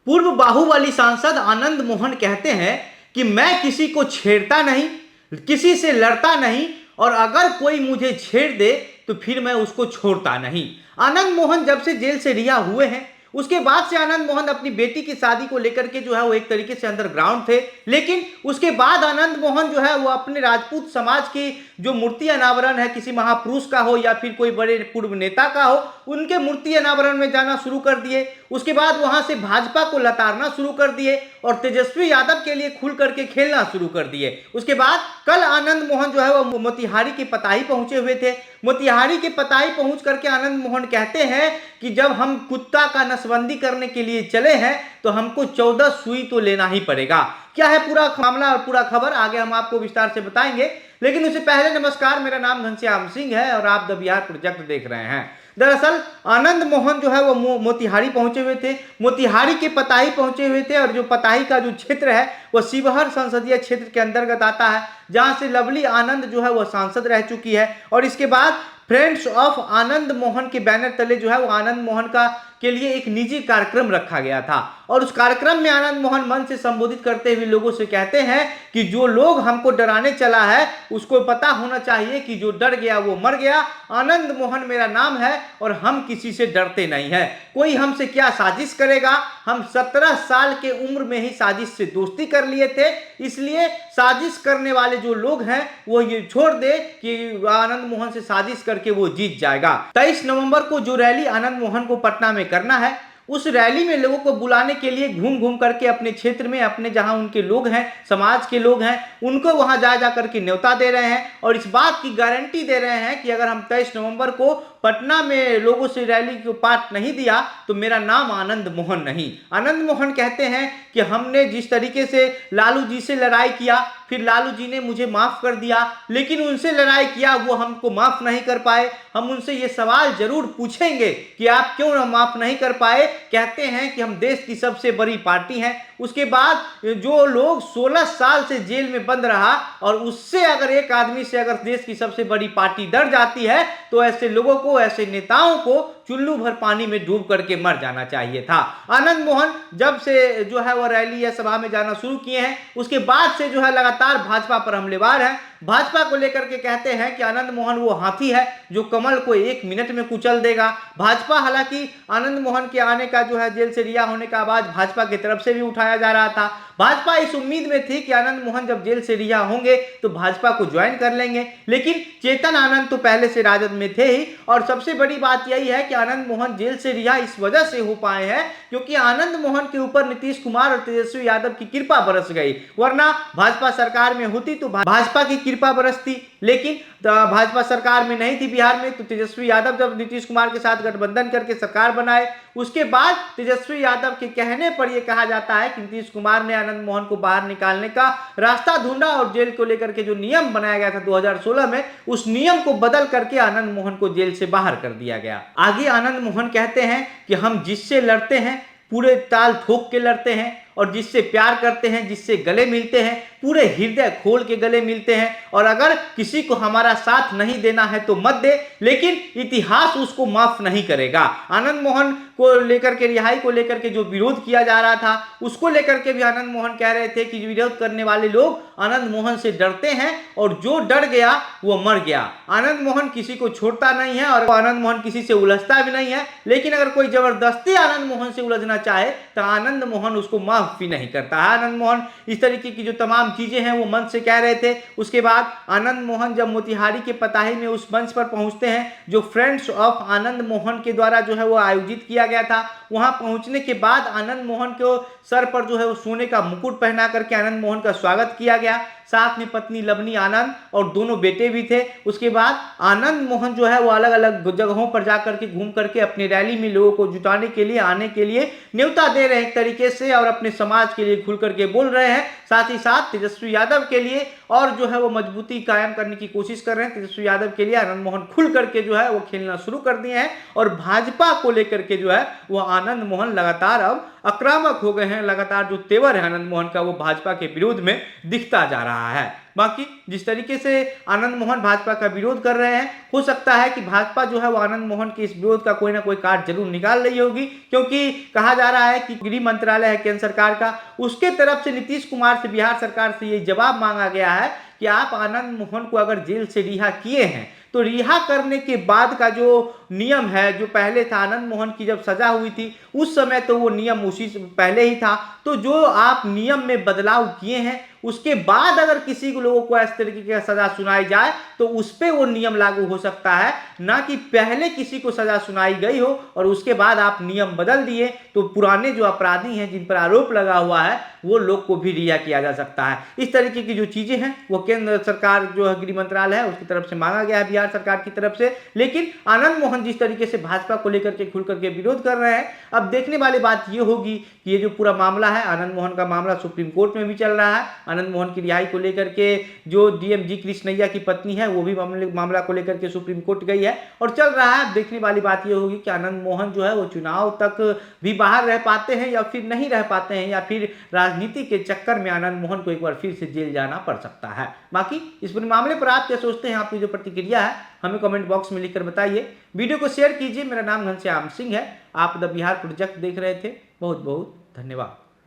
पूर्व बाहुबली सांसद आनंद मोहन कहते हैं कि मैं किसी को छेड़ता नहीं, किसी से लड़ता नहीं और अगर कोई मुझे छेड़ दे तो फिर मैं उसको छोड़ता नहीं। आनंद मोहन जब से जेल से रिहा हुए हैं उसके बाद से आनंद मोहन अपनी बेटी की शादी को लेकर के जो है वो एक तरीके से अंडरग्राउंड थे, लेकिन उसके बाद आनंद मोहन जो है वो अपने राजपूत समाज की जो मूर्ति अनावरण है, किसी महापुरुष का हो या फिर कोई बड़े पूर्व नेता का हो, उनके मूर्ति अनावरण में जाना शुरू कर दिए। उसके बाद वहां से भाजपा को लताड़ना शुरू कर दिए और तेजस्वी यादव के लिए खुल करके खेलना शुरू कर दिए। उसके बाद कल आनंद मोहन जो है वो मोतिहारी के पताही पहुंचे हुए थे। मोतिहारी के पताही पहुंच करके आनंद मोहन कहते हैं कि जब हम कुत्ता का नसबंदी करने के लिए चले हैं तो हमको 14 सुई तो लेना ही पड़ेगा। क्या है पूरा मामला और पूरा खबर आगे हम आपको विस्तार से बताएंगे, लेकिन उससे पहले नमस्कार, मेरा नाम घनश्याम सिंह है और आप द बिहार प्रोजेक्ट देख रहे हैं। दरअसल आनंद मोहन जो है वो मोतिहारी पहुंचे हुए थे, मोतिहारी के पताही पहुंचे हुए थे और जो पताही का जो क्षेत्र है वो शिवहर संसदीय क्षेत्र के अंतर्गत आता है, जहां से लवली आनंद जो है वो सांसद रह चुकी है। और इसके बाद फ्रेंड्स ऑफ आनंद मोहन के बैनर तले जो है वो आनंद मोहन का के लिए एक निजी कार्यक्रम रखा गया था और उस कार्यक्रम में आनंद मोहन मन से संबोधित करते हुए लोगों से कहते हैं कि जो लोग हमको डराने चला है उसको पता होना चाहिए कि जो डर गया वो मर गया। आनंद मोहन मेरा नाम है और हम किसी से डरते नहीं है। कोई हमसे क्या साजिश करेगा, हम 17 साल के उम्र में ही साजिश से दोस्ती कर लिए थे, इसलिए साजिश करने वाले जो लोग हैं वो ये छोड़ दे कि आनंद मोहन से साजिश करके वो जीत जाएगा। 23 नवंबर को जो रैली आनंद मोहन को पटना में करना है, उस रैली में लोगों को बुलाने के लिए घूम घूम करके अपने क्षेत्र में, अपने जहां उनके लोग हैं, समाज के लोग हैं, उनको वहां जा करके न्योता दे रहे हैं और इस बात की गारंटी दे रहे हैं कि अगर हम 23 नवंबर को पटना में लोगों से रैली को पार्ट नहीं दिया तो मेरा नाम आनंद मोहन नहीं। आनंद मोहन कहते हैं कि हमने जिस तरीके से लालू जी से लड़ाई किया, फिर लालू जी ने मुझे माफ कर दिया, लेकिन उनसे लड़ाई किया वो हमको माफ नहीं कर पाए। हम उनसे ये सवाल जरूर पूछेंगे कि आप क्यों माफ नहीं कर पाए। कहते हैं कि हम देश की सबसे बड़ी पार्टी हैं। उसके बाद जो लोग 16 साल से जेल में बंद रहा और उससे अगर एक आदमी से अगर देश की सबसे बड़ी पार्टी डर जाती है तो ऐसे लोगों को, ऐसे नेताओं को चुल्लू भर पानी में डूब करके मर जाना चाहिए था। आनंद मोहन जब से जो है वो रैली या सभा में जाना शुरू किए हैं उसके बाद से जो है लगातार भाजपा पर हमलेवार है। भाजपा को लेकर के कहते हैं कि आनंद मोहन वो हाथी है जो कमल को 1 मिनट में कुचल देगा। भाजपा, हालांकि आनंद मोहन के आने का जो है जेल से रिहा होने का आवाज भाजपा की तरफ से भी उठाया जा रहा था। भाजपा इस उम्मीद में थी कि आनंद मोहन जब जेल से रिहा होंगे तो भाजपा को ज्वाइन कर लेंगे, लेकिन चेतन आनंद तो पहले से राजद में थे ही। और सबसे बड़ी बात यही है कि आनंद मोहन जेल से रिहा इस वजह से हो पाए हैं क्योंकि आनंद मोहन के ऊपर नीतीश कुमार और तेजस्वी यादव की कृपा बरस गई, वरना भाजपा सरकार में होती तो भाजपा की कृपा बरसती, लेकिन भाजपा सरकार में नहीं थी बिहार में। तो तेजस्वी यादव जब नीतीश कुमार के साथ गठबंधन करके सरकार बनाए, उसके बाद तेजस्वी यादव के कहने पर यह कहा जाता है कि नीतीश कुमार ने आनंद मोहन को बाहर निकालने का रास्ता ढूंढा और जेल को लेकर के जो नियम बनाया गया था 2016 में, उस नियम को बदल करके आनंद मोहन को जेल से बाहर कर दिया गया। आगे आनंद मोहन कहते हैं कि हम जिससे लड़ते हैं पूरे ताल ठोक के लड़ते हैं और जिससे प्यार करते हैं, जिससे गले मिलते हैं, पूरे हृदय खोल के गले मिलते हैं। और अगर किसी को हमारा साथ नहीं देना है तो मत दे, लेकिन इतिहास उसको माफ नहीं करेगा। आनंद मोहन को लेकर के, रिहाई को लेकर के जो विरोध किया जा रहा था उसको लेकर के भी आनंद मोहन कह रहे थे कि विरोध करने वाले लोग आनंद मोहन से डरते हैं और जो डर गया वो मर गया। आनंद मोहन किसी को छोड़ता नहीं है और आनंद मोहन किसी से उलझता भी नहीं है, लेकिन अगर कोई जबरदस्ती आनंद मोहन से उलझना चाहे तो आनंद मोहन उसको माफ भी नहीं करता है। आनंद मोहन इस तरीके की जो तमाम चीजें हैं वो मंच से कह रहे थे। उसके बाद आनंद मोहन जब मोतिहारी के पताही में उस मंच पर पहुंचते हैं जो फ्रेंड्स ऑफ आनंद मोहन के द्वारा जो है वो आयोजित किया गया था, वहां पहुंचने के बाद आनंद मोहन को सर पर जो है वो सोने का मुकुट पहना करके आनंद मोहन का स्वागत किया गया। साथ में पत्नी लवनी आनंद और दोनों बेटे भी थे। उसके बाद आनंद मोहन जो है वो अलग अलग जगहों पर जाकर के घूम करके अपनी रैली में लोगों को जुटाने के लिए, आने के लिए न्योता दे रहे हैं एक तरीके से और अपने समाज के लिए खुल करके बोल रहे हैं। साथ ही साथ तेजस्वी यादव के लिए और जो है वो मजबूती कायम करने की कोशिश कर रहे हैं। तेजस्वी यादव के लिए आनंद मोहन खुल करके जो है वो खेलना शुरू कर दिए हैं और भाजपा को लेकर के जो है वो आनंद मोहन लगातार अब आक्रामक हो गए हैं। लगातार जो तेवर है आनंद मोहन का वो भाजपा के विरोध में दिखता जा रहा है। बाकी जिस तरीके से आनंद मोहन भाजपा का विरोध कर रहे हैं, हो सकता है कि भाजपा जो है वो आनंद मोहन के इस विरोध का कोई ना कोई कार्ड जरूर निकाल रही होगी, क्योंकि कहा जा रहा है कि गृह मंत्रालय है केंद्र सरकार का, उसके तरफ से नीतीश कुमार से, बिहार सरकार से ये जवाब मांगा गया है कि आप आनंद मोहन को अगर जेल से रिहा किए हैं तो रिहा करने के बाद का जो नियम है, जो पहले था, आनंद मोहन की जब सजा हुई थी उस समय तो वो नियम उसी से पहले ही था, तो जो आप नियम में बदलाव किए हैं उसके बाद अगर किसी को लोगों को इस तरीके की सजा सुनाई जाए तो उस पर वो नियम लागू हो सकता है, ना कि पहले किसी को सजा सुनाई गई हो और उसके बाद आप नियम बदल दिए तो पुराने जो अपराधी हैं जिन पर आरोप लगा हुआ है वो लोग को भी रिहा किया जा सकता है। इस तरीके की जो चीजें हैं वो केंद्र सरकार जो है, गृह मंत्रालय है, उसकी तरफ से मांगा गया है बिहार सरकार की तरफ से। लेकिन आनंद मोहन जिस तरीके से भाजपा को लेकर के खुल करके विरोध कर रहे हैं, अब देखने वाली बात ये होगी कि ये जो पूरा मामला है, आनंद मोहन का मामला सुप्रीम कोर्ट में भी चल रहा है। आनंद मोहन की रिहाई को लेकर के जो डीएम जी कृष्णैया की पत्नी है वो भी मामला को लेकर के सुप्रीम कोर्ट गई है और चल रहा है। देखने वाली बात ये होगी कि आनंद मोहन जो है वो चुनाव तक भी बाहर रह पाते हैं या फिर नहीं रह पाते हैं, या फिर राजनीति के चक्कर में आनंद मोहन को एक बार फिर से जेल जाना पड़ सकता है। बाकी इस पूरे मामले पर आप क्या सोचते हैं, आपकी जो प्रतिक्रिया है हमें कमेंट बॉक्स में लिखकर बताइए। वीडियो को शेयर कीजिए। मेरा नाम घनश्याम सिंह है, आप द बिहार प्रोजेक्ट देख रहे थे। बहुत बहुत धन्यवाद।